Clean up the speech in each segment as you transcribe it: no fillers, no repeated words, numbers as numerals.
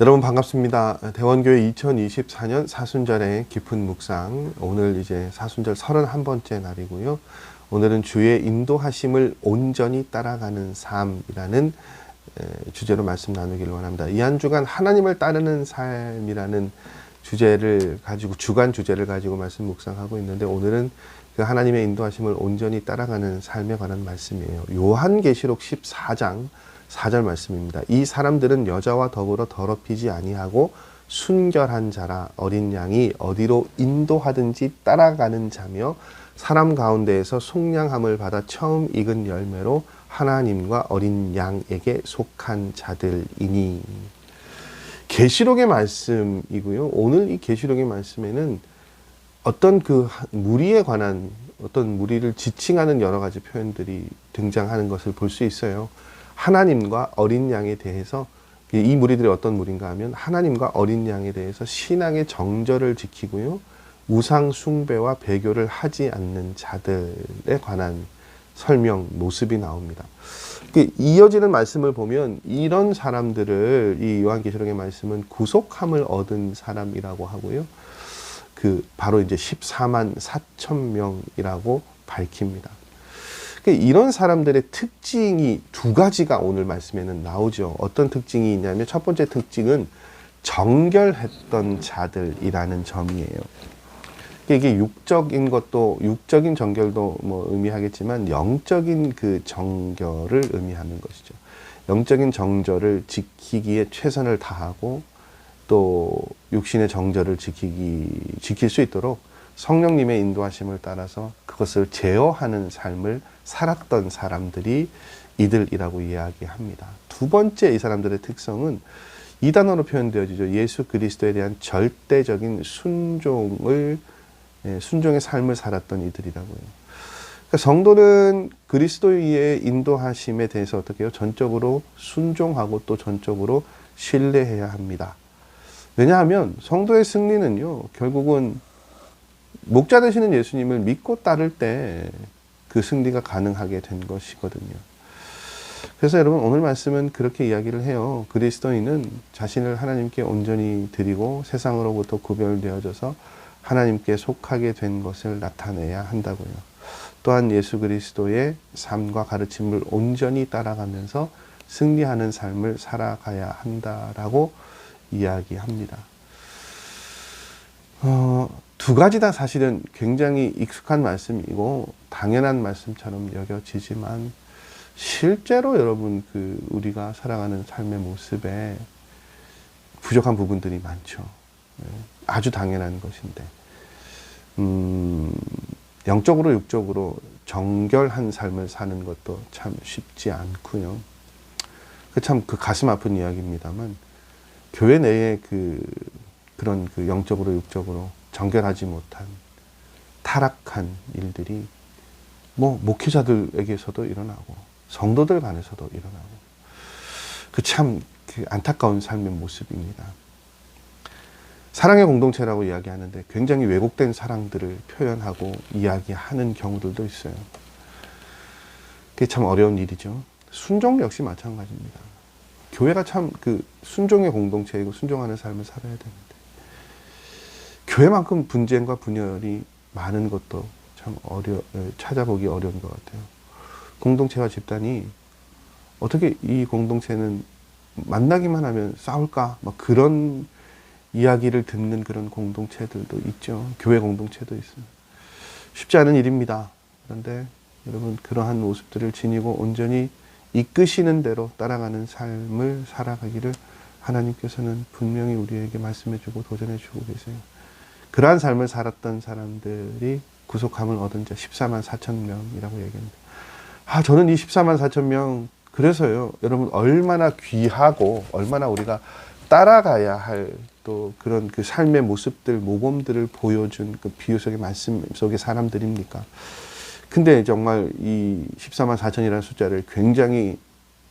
여러분 반갑습니다. 대원교회 2024년 사순절의 깊은 묵상, 오늘 이제 사순절 31번째 날이고요. 오늘은 주의 인도하심을 온전히 따라가는 삶이라는 주제로 말씀 나누기를 원합니다. 이 한 주간 하나님을 따르는 삶이라는 주제를 가지고, 주간 주제를 가지고 말씀 묵상하고 있는데, 오늘은 그 하나님의 인도하심을 온전히 따라가는 삶에 관한 말씀이에요. 요한계시록 14장 4절 말씀입니다. 이 사람들은 여자와 더불어 더럽히지 아니하고 순결한 자라, 어린 양이 어디로 인도하든지 따라가는 자며 사람 가운데에서 속량함을 받아 처음 익은 열매로 하나님과 어린 양에게 속한 자들이니. 계시록의 말씀이고요. 오늘 이 계시록의 말씀에는 어떤 그 무리에 관한, 어떤 무리를 지칭하는 여러 가지 표현들이 등장하는 것을 볼 수 있어요. 하나님과 어린 양에 대해서, 이 무리들이 어떤 무리인가 하면 하나님과 어린 양에 대해서 신앙의 정절을 지키고요, 우상 숭배와 배교를 하지 않는 자들에 관한 설명, 모습이 나옵니다. 이어지는 말씀을 보면 이런 사람들을, 이 요한계시록의 말씀은 구속함을 얻은 사람이라고 하고요, 바로 이제 14만 4천 명이라고 밝힙니다. 이런 사람들의 특징이 두 가지가 오늘 말씀에는 나오죠. 어떤 특징이 있냐면, 첫 번째 특징은 정결했던 자들이라는 점이에요. 이게 육적인 것도, 육적인 정결도 뭐 의미하겠지만, 영적인 그 정결을 의미하는 것이죠. 영적인 정절을 지키기에 최선을 다하고, 또 육신의 정절을 지킬 수 있도록 성령님의 인도하심을 따라서 그것을 제어하는 삶을 살았던 사람들이 이들이라고 이야기합니다. 두 번째, 이 사람들의 특성은 이 단어로 표현되어지죠. 예수 그리스도에 대한 절대적인 순종의 삶을 살았던 이들이라고요. 그러니까 성도는 그리스도의 인도하심에 대해서 어떻게 해요? 전적으로 순종하고 또 전적으로 신뢰해야 합니다. 왜냐하면 성도의 승리는요, 결국은 목자 되시는 예수님을 믿고 따를 때 그 승리가 가능하게 된 것이거든요. 그래서 여러분, 오늘 말씀은 그렇게 이야기를 해요. 그리스도인은 자신을 하나님께 온전히 드리고 세상으로부터 구별되어져서 하나님께 속하게 된 것을 나타내야 한다고요. 또한 예수 그리스도의 삶과 가르침을 온전히 따라가면서 승리하는 삶을 살아가야 한다라고 이야기합니다. 두 가지 다 사실은 굉장히 익숙한 말씀이고 당연한 말씀처럼 여겨지지만, 실제로 여러분, 우리가 살아가는 삶의 모습에 부족한 부분들이 많죠. 아주 당연한 것인데, 영적으로 육적으로 정결한 삶을 사는 것도 참 쉽지 않고요. 참 가슴 아픈 이야기입니다만, 교회 내에 그런 영적으로 육적으로 정결하지 못한 타락한 일들이 목회자들에게서도 일어나고 성도들 간에서도 일어나고, 참 안타까운 삶의 모습입니다. 사랑의 공동체라고 이야기하는데 굉장히 왜곡된 사랑들을 표현하고 이야기하는 경우들도 있어요. 그게 참 어려운 일이죠. 순종 역시 마찬가지입니다. 교회가 참 순종의 공동체이고 순종하는 삶을 살아야 되는데, 교회만큼 분쟁과 분열이 많은 것도 참 찾아보기 어려운 것 같아요. 공동체와 집단이 어떻게, 이 공동체는 만나기만 하면 싸울까? 그런 이야기를 듣는 그런 공동체들도 있죠. 교회 공동체도 있어요. 쉽지 않은 일입니다. 그런데 여러분, 그러한 모습들을 지니고 온전히 이끄시는 대로 따라가는 삶을 살아가기를 하나님께서는 분명히 우리에게 말씀해주고 도전해주고 계세요. 그러한 삶을 살았던 사람들이 구속함을 얻은 자 14만 4천 명이라고 얘기합니다. 저는 이 14만 4천 명, 그래서요, 여러분, 얼마나 귀하고 얼마나 우리가 따라가야 할 또 그런 삶의 모습들, 모범들을 보여준 비유 속의 말씀 속의 사람들입니까? 근데 정말 이 14만 4천이라는 숫자를 굉장히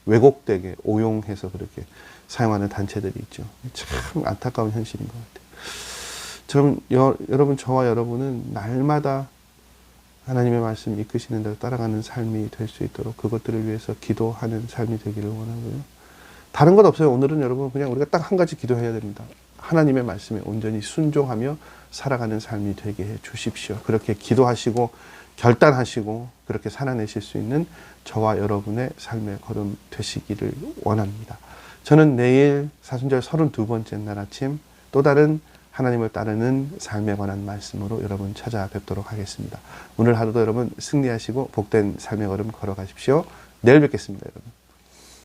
왜곡되게 오용해서 그렇게 사용하는 단체들이 있죠. 참 안타까운 현실인 것 같아요. 여러분, 저와 여러분은 날마다 하나님의 말씀 이끄시는 대로 따라가는 삶이 될 수 있도록 그것들을 위해서 기도하는 삶이 되기를 원하고요. 다른 것 없어요. 오늘은 여러분 그냥 우리가 딱 한 가지 기도해야 됩니다. 하나님의 말씀에 온전히 순종하며 살아가는 삶이 되게 해 주십시오. 그렇게 기도하시고 결단하시고 그렇게 살아내실 수 있는 저와 여러분의 삶의 걸음 되시기를 원합니다. 저는 내일 사순절 32번째 날 아침 또 다른 하나님을 따르는 삶에 관한 말씀으로 여러분 찾아뵙도록 하겠습니다. 오늘 하루도 여러분 승리하시고 복된 삶의 걸음 걸어가십시오. 내일 뵙겠습니다, 여러분.